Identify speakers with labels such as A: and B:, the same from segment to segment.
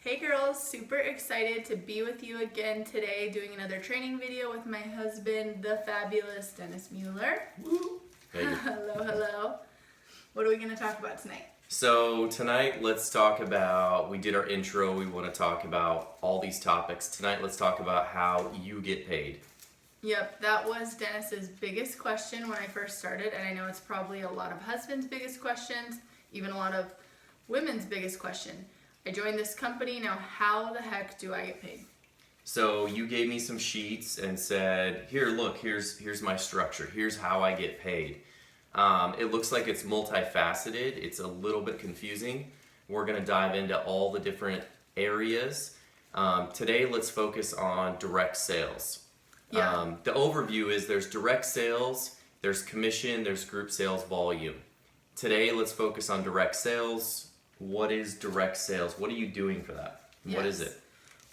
A: Hey girls, super excited to be with you again today doing another training video with my husband, the fabulous Dennis Mueller.
B: Woo. Hey.
A: Hello. What are we going to talk about tonight?
B: So tonight let's talk about, we did our intro, we want to talk about all these topics. Tonight let's talk about how you get paid.
A: Yep, that was Dennis's biggest question when I first started, and I know it's probably a lot of husbands' biggest questions, even a lot of women's biggest question. I joined this company, now how the heck do I get paid?
B: So you gave me some sheets and said, here, look, here's my structure. Here's how I get paid. It looks like it's multifaceted. It's a little bit confusing. We're going to dive into all the different areas. Today, let's focus on direct sales.
A: Yeah.
B: The overview is there's direct sales, there's commission, there's group sales volume. Today, let's focus on direct sales. What is direct sales? What are you doing for that?
A: Yes.
B: What is it?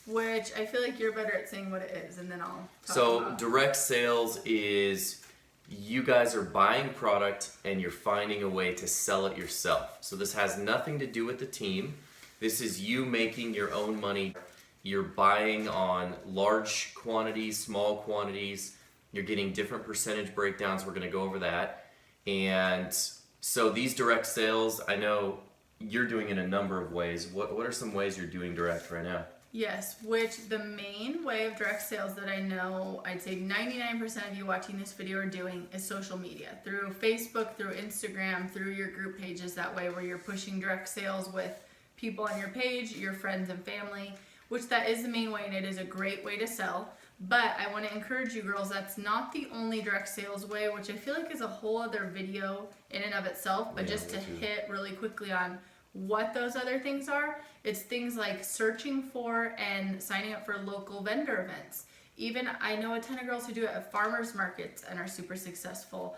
A: Which I feel like you're better at saying what it is, and then I'll talk
B: So
A: about.
B: direct sales is you guys are buying product and you're finding a way to sell it yourself. So this has nothing to do with the team. This is you making your own money. You're buying on large quantities, small quantities. You're getting different percentage breakdowns. We're going to go over that. And so these direct sales, I know you're doing in a number of ways. What are some ways you're doing direct right now?
A: Yes, which the main way of direct sales that I know, I'd say 99% of you watching this video are doing is social media. Through Facebook, through Instagram, through your group pages, that way where you're pushing direct sales with people on your page, your friends and family, which that is the main way and it is a great way to sell. But I want to encourage you girls, that's not the only direct sales way, which I feel like is a whole other video in and of itself, but just to hit really quickly on what those other things are, it's things like searching for and signing up for local vendor events. Even I know a ton of girls who do it at farmers markets and are super successful.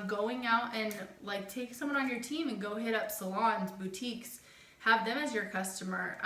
A: Going out and like take someone on your team and go hit up salons, boutiques, have them as your customer.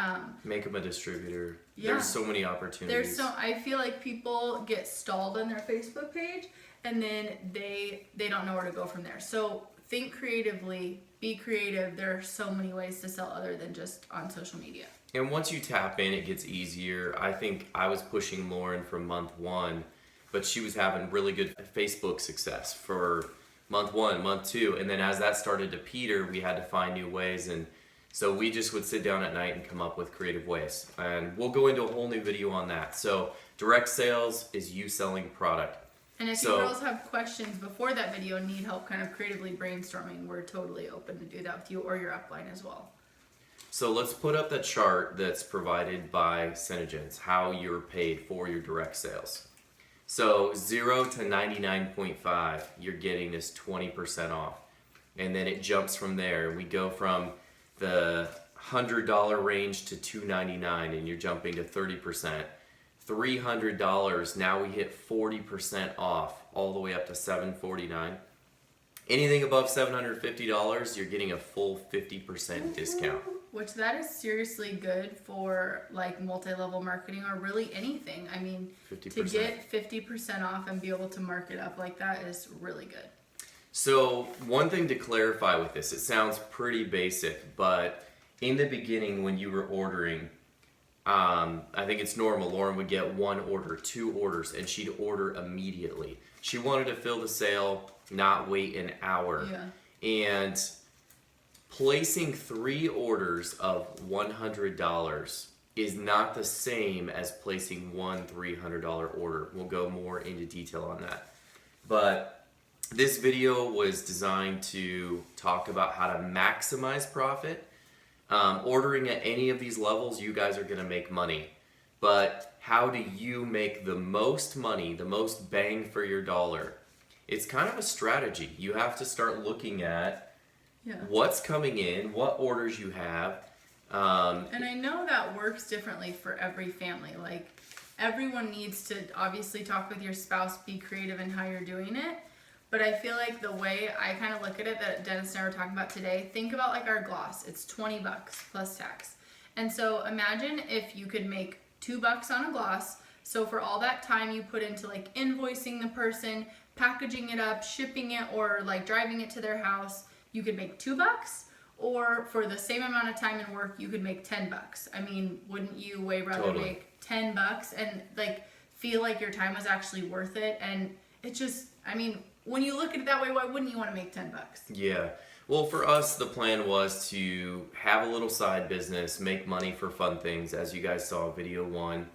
B: Make them a distributor.
A: Yeah.
B: There's so many opportunities.
A: I feel like people get stalled on their Facebook page and then they don't know where to go from there. So think creatively, be creative. There are so many ways to sell other than just on social media.
B: And once you tap in, it gets easier. I think I was pushing Lauren from month one, but she was having really good Facebook success for month one, month two. And then as that started to peter, we had to find new ways. And so we just would sit down at night and come up with creative ways. And we'll go into a whole new video on that. So direct sales is you selling product.
A: And if you girls have questions before that video and need help kind of creatively brainstorming, we're totally open to do that with you or your upline as well.
B: So let's put up the chart that's provided by Senegence, how you're paid for your direct sales. So 0 to 99.5, you're getting this 20% off. And then it jumps from there. We go from the $100 range to $299 and you're jumping to 30%. $300, now we hit 40% off, all the way up to $749. Anything above $750, you're getting a full 50% discount.
A: Which that is seriously good for like multi-level marketing or really anything. I mean,
B: 50%.
A: To get 50% off and be able to mark it up like that is really good.
B: So one thing to clarify with this, it sounds pretty basic, but in the beginning when you were ordering, I think it's normal. Lauren would get 1 order, 2 orders, and she'd order immediately. She wanted to fill the sale, not wait an hour.
A: Yeah.
B: And placing 3 orders of $100 is not the same as placing one $300 order. We'll go more into detail on that. But this video was designed to talk about how to maximize profit. Ordering at any of these levels, you guys are going to make money. But how do you make the most money, the most bang for your dollar? It's kind of a strategy. You have to start looking at what's coming in, what orders you have.
A: And I know that works differently for every family. Like everyone needs to obviously talk with your spouse, be creative in how you're doing it. But I feel like the way I kind of look at it that Dennis and I were talking about today, think about like our gloss. It's $20 plus tax. And so imagine if you could make $2 on a gloss. So for all that time you put into like invoicing the person, packaging it up, shipping it, or like driving it to their house, you could make $2. or for the same amount of time and work, you could make $10. I mean, wouldn't you way rather
B: Totally.
A: make $10 and like feel like your time was actually worth it? And it just, I mean, when you look at it that way, why wouldn't you want to make $10?
B: Yeah. Well, for us, the plan was to have a little side business, make money for fun things, as you guys saw in video 1.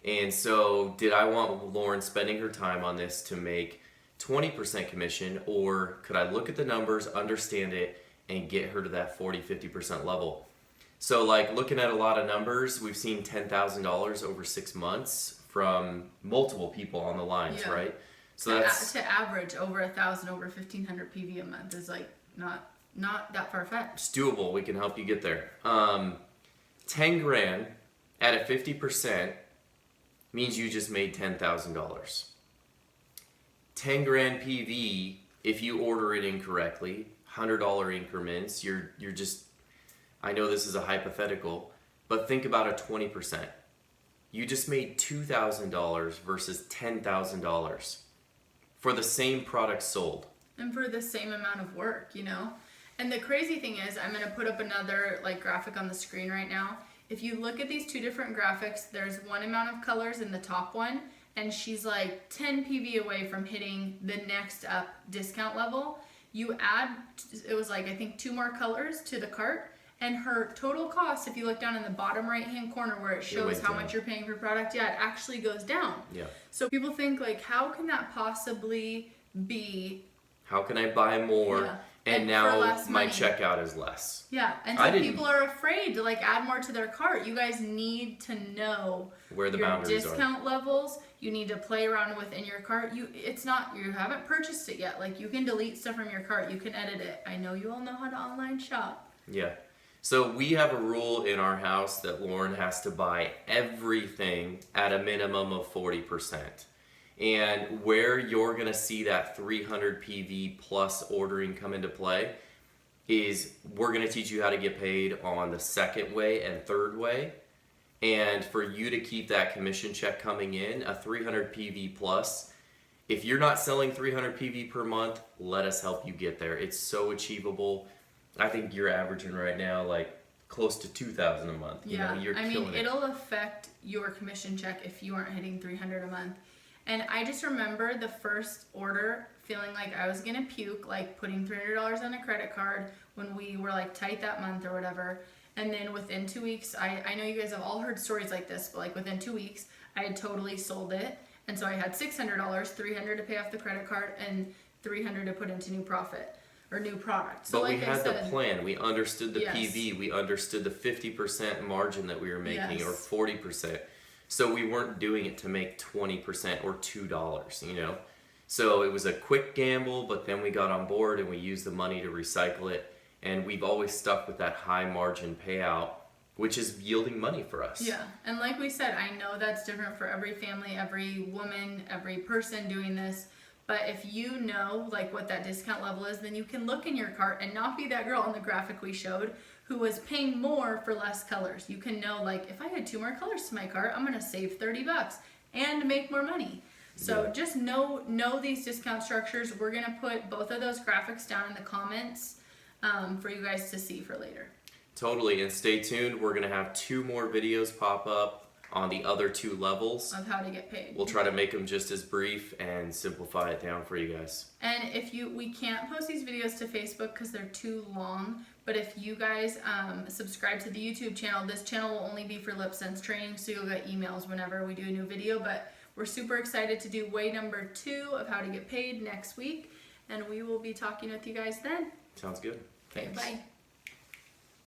B: And so, did I want Lauren spending her time on this to make 20% commission, or could I look at the numbers, understand it, and get her to that 40-50% level? So, like, looking at a lot of numbers, we've seen $10,000 over 6 months from multiple people on the lines,
A: Yeah.
B: right? So that's
A: To average over 1,000, over 1,500 PV a month is like not that far fetched.
B: it's doable. We can help you get there. 10 grand at a 50% means you just made $10,000. 10 grand PV, if you order it incorrectly, $100 increments, you're just, I know this is a hypothetical, but think about a 20%. You just made $2,000 versus $10,000 for the same product sold.
A: And for the same amount of work, you know? And the crazy thing is, I'm going to put up another like graphic on the screen right now. If you look at these two different graphics, there's one amount of colors in the top one, and she's like 10 PV away from hitting the next up discount level. You add, it was like, I think 2 more colors to the cart, and her total cost, if you look down in the bottom right hand corner where it shows
B: went
A: how
B: down.
A: much you're paying per product, yeah, it actually goes down.
B: Yeah.
A: So people think like, how can that possibly be?
B: How can I buy more?
A: Yeah.
B: And
A: for
B: now
A: less
B: my
A: money.
B: checkout is less.
A: Yeah, and
B: I
A: so
B: didn't-
A: people are afraid to like add more to their cart. You guys need to know
B: Where the
A: your
B: boundaries are.
A: discount levels. You need to play around within your cart. You haven't purchased it yet. Like, you can delete stuff from your cart. You can edit it. I know you all know how to online shop.
B: Yeah. So we have a rule in our house that Lauren has to buy everything at a minimum of 40%. And where you're going to see that 300 PV plus ordering come into play is we're going to teach you how to get paid on the second way and third way. And for you to keep that commission check coming in, a 300 PV plus, if you're not selling 300 PV per month, let us help you get there. It's so achievable. I think you're averaging right now like close to 2,000 a month. You know, you're killing it.
A: It'll affect your commission check if you aren't hitting 300 a month. And I just remember the first order feeling like I was gonna puke, like putting $300 on a credit card when we were like tight that month or whatever. And then within 2 weeks, I know you guys have all heard stories like this, but like within 2 weeks, I had totally sold it. And so I had $600, $300 to pay off the credit card, and $300 to put into new profit or new product. So
B: But
A: like
B: we
A: I
B: had
A: said,
B: the plan. We understood the
A: Yes.
B: PV. We understood the 50% margin that we were making,
A: Yes.
B: or 40%. So we weren't doing it to make 20% or $2, you know? So it was a quick gamble, but then we got on board and we used the money to recycle it. And we've always stuck with that high margin payout, which is yielding money for us.
A: Yeah, and like we said, I know that's different for every family, every woman, every person doing this. But if you know like what that discount level is, then you can look in your cart and not be that girl on the graphic we showed who was paying more for less colors. You can know like, if I had 2 more colors to my cart, I'm gonna save $30 and make more money. So
B: Yeah.
A: just know these discount structures. We're gonna put both of those graphics down in the comments for you guys to see for later.
B: Totally, and stay tuned. We're gonna have 2 more videos pop up on the other 2 levels.
A: Of how to get paid.
B: We'll try to make them just as brief and simplify it down for you guys.
A: And we can't post these videos to Facebook because they're too long, but if you guys subscribe to the YouTube channel, this channel will only be for Lipsense training, so you'll get emails whenever we do a new video. But we're super excited to do way number 2 of how to get paid next week, and we will be talking with you guys then.
B: Sounds good.
A: Okay,
B: Thanks.
A: bye.